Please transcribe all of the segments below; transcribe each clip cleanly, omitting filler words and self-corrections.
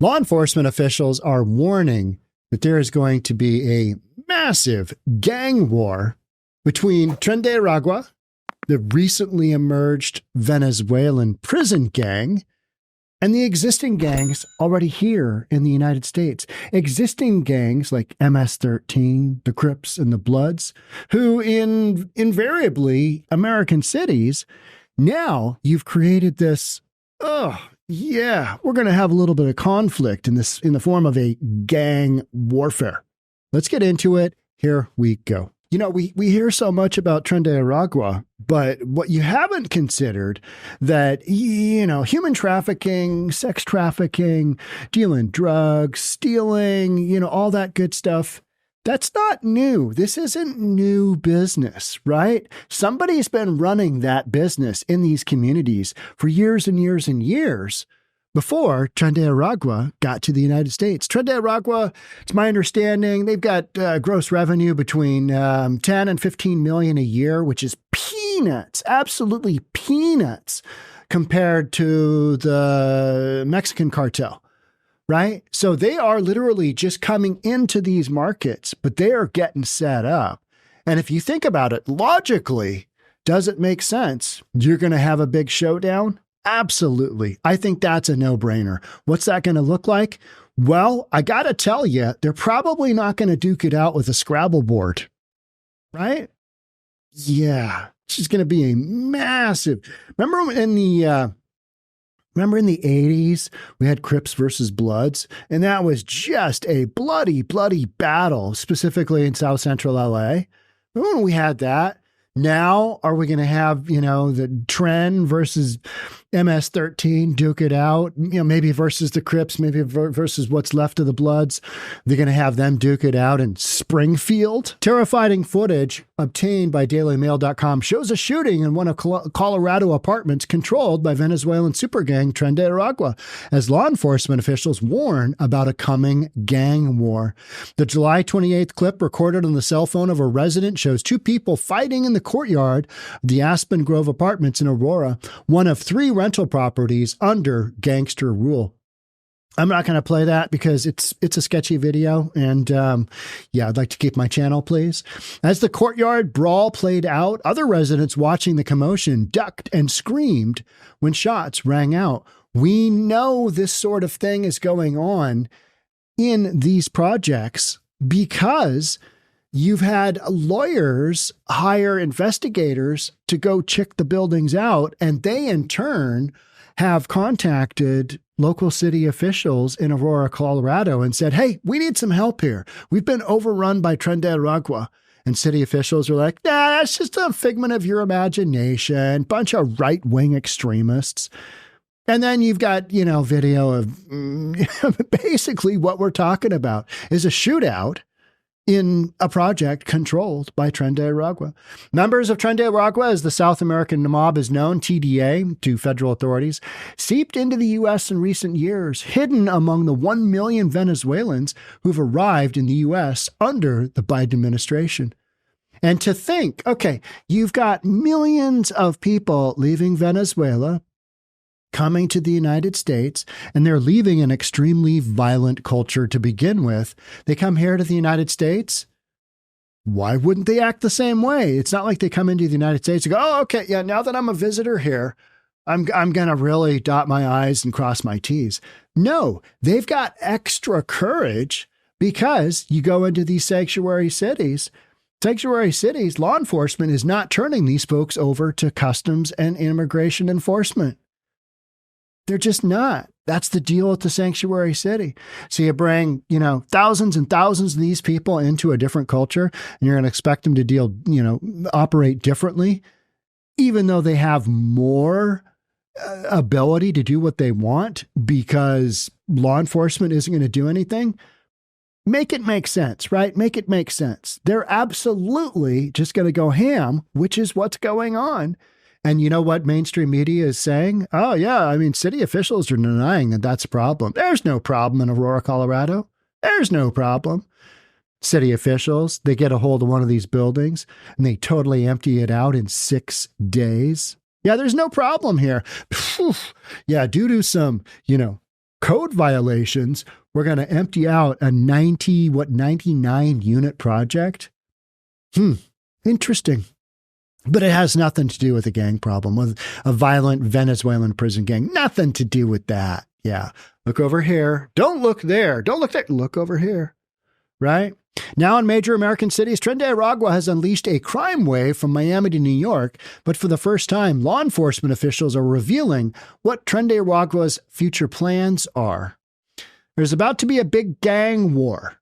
Law enforcement officials are warning that there is going to be a massive gang war between Tren de Aragua, the recently emerged Venezuelan prison gang, and the existing gangs already here in the United States. Existing gangs like MS-13, the Crips, and the Bloods, who in invariably American cities, now you've created this, yeah, we're going to have a little bit of conflict in the form of a gang warfare. Let's get into it. Here we go. You know, we hear so much about Tren de Aragua, but what you haven't considered that, you know, human trafficking, sex trafficking, dealing drugs, stealing, you know, all that good stuff, that's not new. This isn't new business, right? Somebody's been running that business in these communities for years and years and years before Tren de Aragua got to the United States. Tren de Aragua, it's my understanding, they've got gross revenue between 10 and 15 million a year, which is peanuts, absolutely peanuts compared to the Mexican cartel. Right? So they are literally just coming into these markets, but they are getting set up. And if you think about it logically, does it make sense? You're going to have a big showdown? Absolutely. I think that's a no-brainer. What's that going to look like? Well, I got to tell you, they're probably not going to duke it out with a Scrabble board. Right? Yeah. It's just going to be a massive. Remember in the 80s, we had Crips versus Bloods, and that was just a bloody, bloody battle, specifically in South Central LA. Remember when we had that? Now, are we going to have, you know, the Tren versus MS-13 duke it out, you know, maybe versus the Crips, maybe versus what's left of the Bloods? They're going to have them duke it out in Springfield. Terrifying footage obtained by DailyMail.com shows a shooting in one of Colorado apartments controlled by Venezuelan super gang Tren de Aragua, as law enforcement officials warn about a coming gang war. The July 28th clip recorded on the cell phone of a resident shows two people fighting in the courtyard of the Aspen Grove Apartments in Aurora, one of three rental properties under gangster rule. I'm not going to play that because it's a sketchy video, and yeah, I'd like to keep my channel, please. As the courtyard brawl played out, other residents watching the commotion ducked and screamed when shots rang out. We know this sort of thing is going on in these projects because you've had lawyers hire investigators to go check the buildings out, and they in turn have contacted local city officials in Aurora, Colorado, and said, hey, we need some help here. We've been overrun by Tren de Aragua. And city officials are like, nah, that's just a figment of your imagination, bunch of right-wing extremists. And then you've got, you know, video of basically what we're talking about is a shootout in a project controlled by Tren de Aragua. Members of Tren de Aragua, as the South American mob is known, TDA, to federal authorities, seeped into the U.S. in recent years, hidden among the 1 million Venezuelans who've arrived in the U.S. under the Biden administration. And to think, okay, you've got millions of people leaving Venezuela, coming to the United States, and they're leaving an extremely violent culture to begin with. They come here to the United States. Why wouldn't they act the same way? It's not like they come into the United States and go, oh, okay, yeah, now that I'm a visitor here, I'm going to really dot my I's and cross my T's. No, they've got extra courage because you go into these sanctuary cities. Sanctuary cities, law enforcement is not turning these folks over to customs and immigration enforcement. They're just not. That's the deal with the sanctuary city. So you bring, you know, thousands and thousands of these people into a different culture, and you're going to expect them to deal, you know, operate differently, even though they have more ability to do what they want because law enforcement isn't going to do anything. Make it make sense, right? Make it make sense. They're absolutely just going to go ham, which is what's going on. And you know what mainstream media is saying? Oh, yeah, I mean, city officials are denying that that's a problem. There's no problem in Aurora, Colorado. There's no problem. City officials, they get a hold of one of these buildings and they totally empty it out in 6 days. Yeah, there's no problem here. Yeah, due to some, you know, code violations, we're going to empty out a 99 unit project. Interesting. But it has nothing to do with a gang problem, with a violent Venezuelan prison gang. Nothing to do with that. Yeah. Look over here. Don't look there. Don't look there. Look over here. Right? Now in major American cities, Tren de Aragua has unleashed a crime wave from Miami to New York. But for the first time, law enforcement officials are revealing what Tren de Aragua's future plans are. There's about to be a big gang war.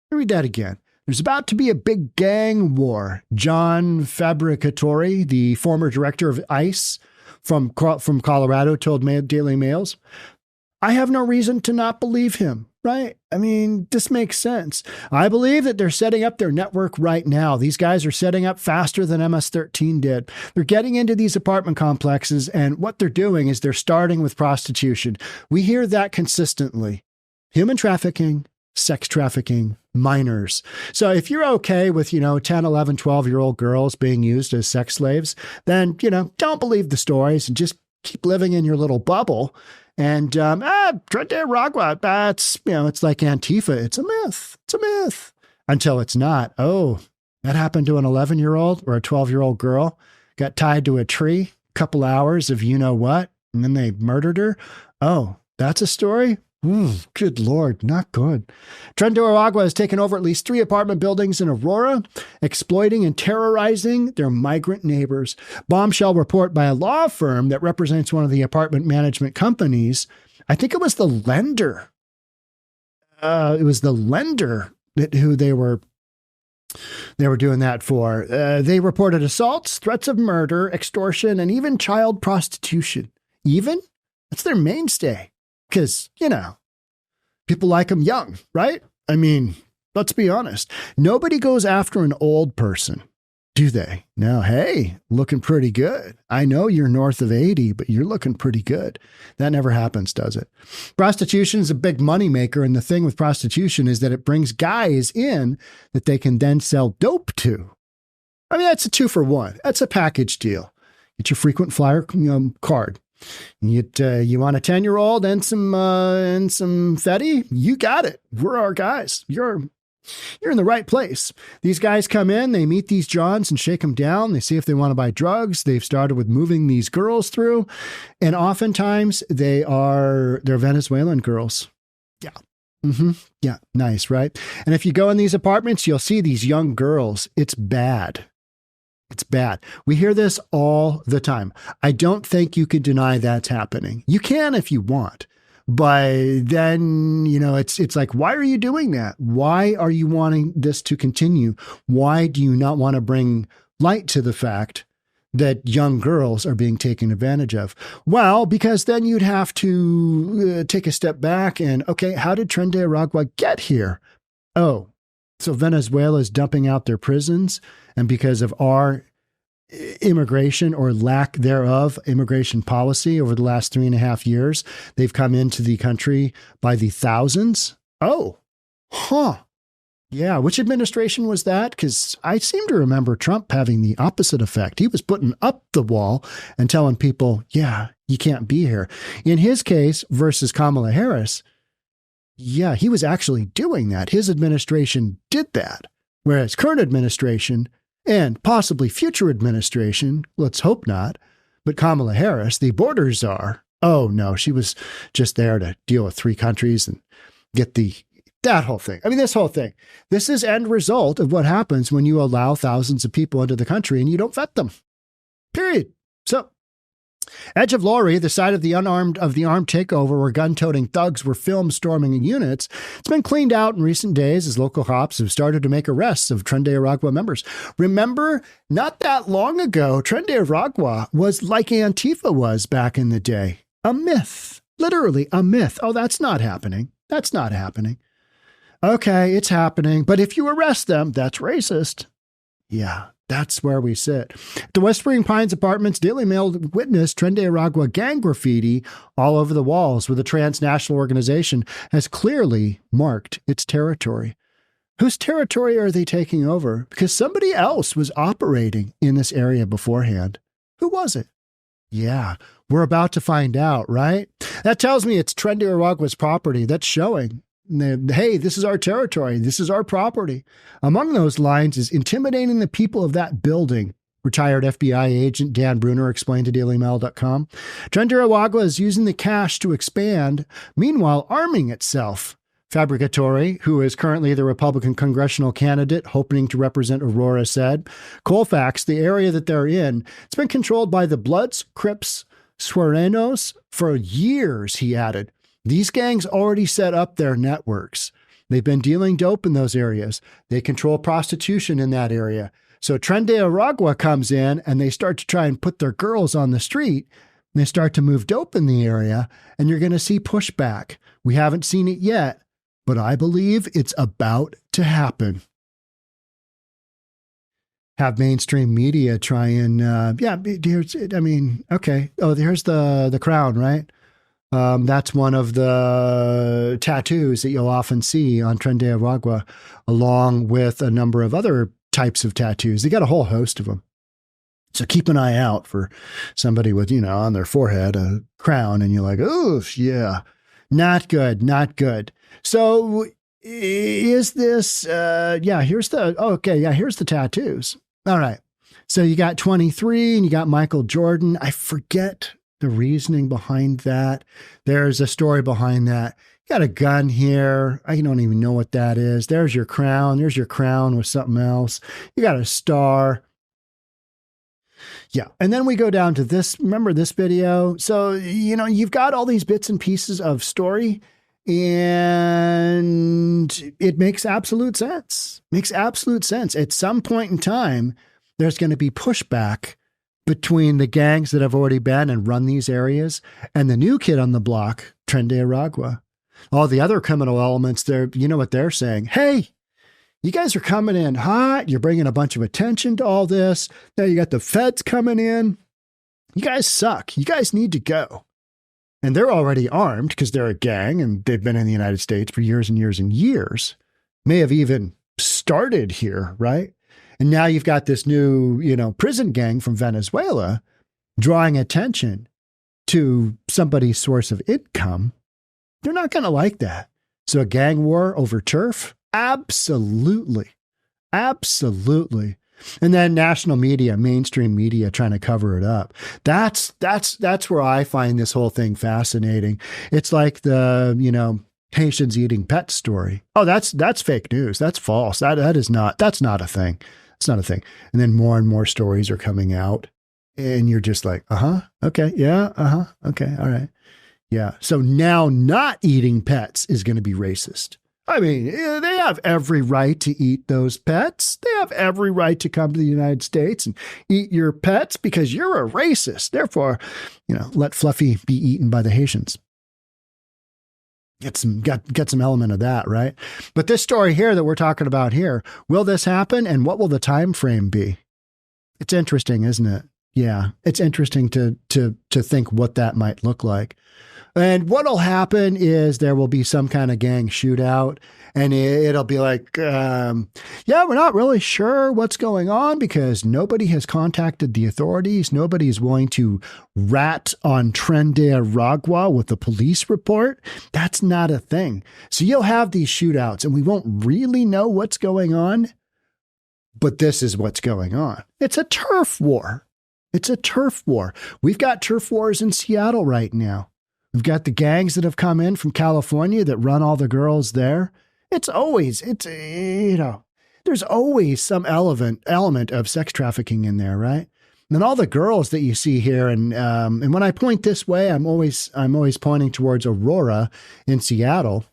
Read that again. There's about to be a big gang war. John Fabricatori, the former director of ICE from Colorado, told Daily Mails, I have no reason to not believe him, right? I mean, this makes sense. I believe that they're setting up their network right now. These guys are setting up faster than MS-13 did. They're getting into these apartment complexes, and what they're doing is they're starting with prostitution. We hear that consistently. Human trafficking, sex trafficking, minors. So if you're okay with, 10, 11, 12-year-old girls being used as sex slaves, then, don't believe the stories and just keep living in your little bubble. And, Tren de Aragua, that's, it's like Antifa. It's a myth. It's a myth. Until it's not. Oh, that happened to an 11-year-old or a 12-year-old girl, got tied to a tree, couple hours of what, and then they murdered her. Oh, that's a story? Good Lord, not good. Tren de Aragua has taken over at least 3 apartment buildings in Aurora, exploiting and terrorizing their migrant neighbors. Bombshell report by a law firm that represents one of the apartment management companies. I think it was the lender. Who they were doing that for. They reported assaults, threats of murder, extortion, and even child prostitution. Even? That's their mainstay. Because, people like them young, right? I mean, let's be honest. Nobody goes after an old person, do they? No, hey, looking pretty good. I know you're north of 80, but you're looking pretty good. That never happens, does it? Prostitution is a big moneymaker, and the thing with prostitution is that it brings guys in that they can then sell dope to. I mean, that's a 2-for-1. That's a package deal. Get your frequent flyer card. You want a 10-year-old and some Fetty? You got it. We're our guys. You're in the right place. These guys come in, they meet these Johns and shake them down. They see if they want to buy drugs. They've started with moving these girls through. And oftentimes they're Venezuelan girls. Yeah. Yeah. Nice, right? And if you go in these apartments, you'll see these young girls. It's bad. It's bad. We hear this all the time. I don't think you could deny that's happening. You can if you want. But then, it's like, why are you doing that? Why are you wanting this to continue? Why do you not want to bring light to the fact that young girls are being taken advantage of? Well, because then you'd have to take a step back and, okay, how did Tren de Aragua get here? Oh, so Venezuela is dumping out their prisons, and because of our immigration or lack thereof, immigration policy over the last 3.5 years, they've come into the country by the thousands. Oh, yeah. Which administration was that? Because I seem to remember Trump having the opposite effect. He was putting up the wall and telling people, yeah, you can't be here. In his case versus Kamala Harris, yeah, he was actually doing that. His administration did that. Whereas current administration and possibly future administration, let's hope not, but Kamala Harris, the border czar, oh no, she was just there to deal with 3 countries and get that whole thing. I mean, this whole thing. This is end result of what happens when you allow thousands of people into the country and you don't vet them. Period. So, Edge of Lorry, the site of the armed takeover where gun-toting thugs were filmed storming units, it's been cleaned out in recent days as local cops have started to make arrests of Tren de Aragua members. Remember, not that long ago, Tren de Aragua was like Antifa was back in the day. A myth. Literally a myth. Oh, that's not happening. That's not happening. Okay, it's happening. But if you arrest them, that's racist. Yeah. That's where we sit. At the West Spring Pines Apartments, Daily Mail witnessed Tren de Aragua gang graffiti all over the walls, where the transnational organization has clearly marked its territory. Whose territory are they taking over? Because somebody else was operating in this area beforehand. Who was it? Yeah, we're about to find out, right? That tells me it's Tren de Aragua's property. That's showing. Hey, this is our territory. This is our property. Among those lines is intimidating the people of that building. Retired FBI agent Dan Bruner explained to dailymail.com. Tren de Aragua is using the cash to expand, meanwhile arming itself. Fabricatory, who is currently the Republican congressional candidate hoping to represent Aurora, said, Colfax, the area that they're in, it's been controlled by the Bloods, Crips, Sureños for years, he added. These gangs already set up their networks. They've been dealing dope in those areas. They control prostitution in that area. So Tren de Aragua comes in and they start to try and put their girls on the street. And they start to move dope in the area, and you're going to see pushback. We haven't seen it yet, but I believe it's about to happen. Have mainstream media try and, here's, I mean, okay. Oh, here's the crown, right? That's one of the tattoos that you'll often see on Tren de Aragua, along with a number of other types of tattoos. They got a whole host of them. So keep an eye out for somebody with, on their forehead, a crown, and you're like, oh, yeah, not good, not good. So is this, here's the tattoos. All right. So you got 23 and you got Michael Jordan. I forget the reasoning behind that. There's a story behind that. You got a gun here. I don't even know what that is. There's your crown. There's your crown with something else. You got a star. Yeah. And then we go down to this. Remember this video? So, you've got all these bits and pieces of story, and it makes absolute sense. Makes absolute sense. At some point in time, there's going to be pushback between the gangs that have already been and run these areas and the new kid on the block, Tren de Aragua. All the other criminal elements there, you know what they're saying? Hey, you guys are coming in hot. You're bringing a bunch of attention to all this. Now you got the feds coming in. You guys suck. You guys need to go. And they're already armed because they're a gang and they've been in the United States for years and years and years. May have even started here, right? And now you've got this new, prison gang from Venezuela drawing attention to somebody's source of income. They're not going to like that. So a gang war over turf? Absolutely. Absolutely. And then national media, mainstream media trying to cover it up. That's where I find this whole thing fascinating. It's like the, Haitians eating pets story. Oh, that's fake news. That's false. That's not a thing. It's not a thing. And then more and more stories are coming out and you're just like, okay. Yeah. Okay. All right. Yeah. So now not eating pets is going to be racist. I mean, they have every right to eat those pets. They have every right to come to the United States and eat your pets because you're a racist. Therefore, let Fluffy be eaten by the Haitians. Get some element of that, right? But this story here that we're talking about here, will this happen? And what will the time frame be? It's interesting, isn't it? Yeah, it's interesting to think what that might look like. And what'll happen is there will be some kind of gang shootout, and it'll be like, we're not really sure what's going on because nobody has contacted the authorities. Nobody's willing to rat on Tren de Aragua with a police report. That's not a thing. So you'll have these shootouts, and we won't really know what's going on, but this is what's going on. It's a turf war. It's a turf war. We've got turf wars in Seattle right now. We've got the gangs that have come in from California that run all the girls there. There's always some element of sex trafficking in there, right? And all the girls that you see here, and when I point this way, I'm always pointing towards Aurora in Seattle,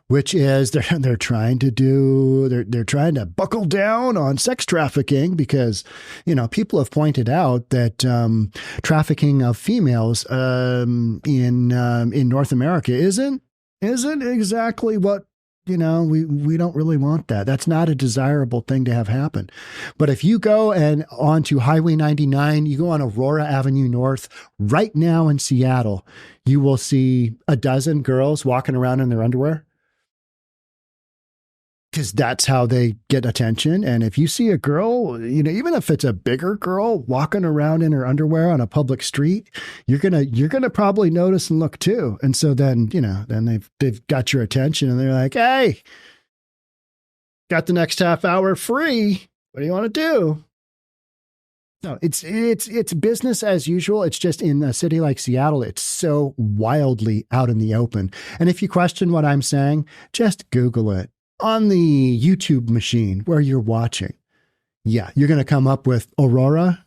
which is they're trying to buckle down on sex trafficking because, people have pointed out that trafficking of females in North America isn't exactly what, we don't really want that. That's not a desirable thing to have happen. But if you go and onto Highway 99, you go on Aurora Avenue North right now in Seattle, you will see a dozen girls walking around in their underwear. because that's how they get attention. And if you see a girl, even if it's a bigger girl walking around in her underwear on a public street, you're gonna probably notice and look too. And so then they've got your attention, and they're like, hey, got the next half hour free. What do you want to do? No, it's business as usual. It's just in a city like Seattle, it's so wildly out in the open. And if you question what I'm saying, just Google it on the YouTube machine where you're watching. Yeah, you're going to come up with Aurora,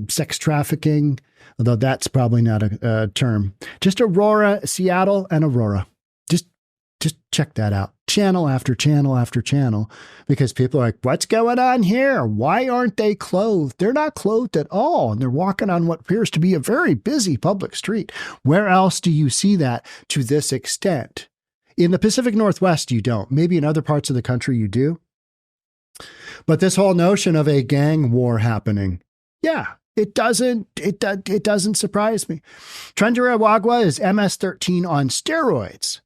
sex trafficking, although that's probably not a term. Just Aurora, Seattle, and Aurora. Just check that out. Channel after channel after channel, because people are like, what's going on here? Why aren't they clothed? They're not clothed at all. And they're walking on what appears to be a very busy public street. Where else do you see that to this extent? In the Pacific Northwest, you don't. Maybe in other parts of the country you do. But this whole notion of a gang war happening, yeah, it doesn't surprise me. Tren de Aragua is MS-13 on steroids.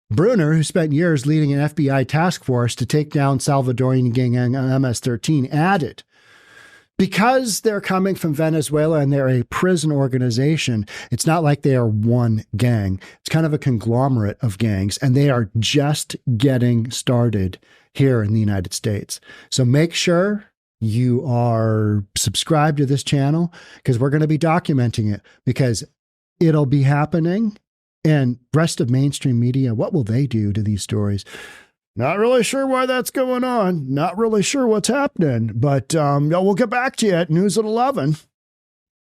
Brunner, who spent years leading an FBI task force to take down Salvadorian gang MS-13, added, because they're coming from Venezuela and they're a prison organization, it's not like they are one gang. It's kind of a conglomerate of gangs, and they are just getting started here in the United States. So make sure you are subscribed to this channel, because we're going to be documenting it, because it'll be happening. And rest of mainstream media, what will they do to these stories? Not really sure why that's going on. Not really sure what's happening. But we'll get back to you at News at 11,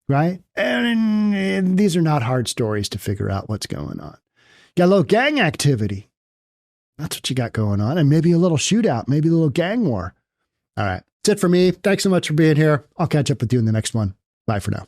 right? And these are not hard stories to figure out what's going on. Got a little gang activity. That's what you got going on. And maybe a little shootout, maybe a little gang war. All right. That's it for me. Thanks so much for being here. I'll catch up with you in the next one. Bye for now.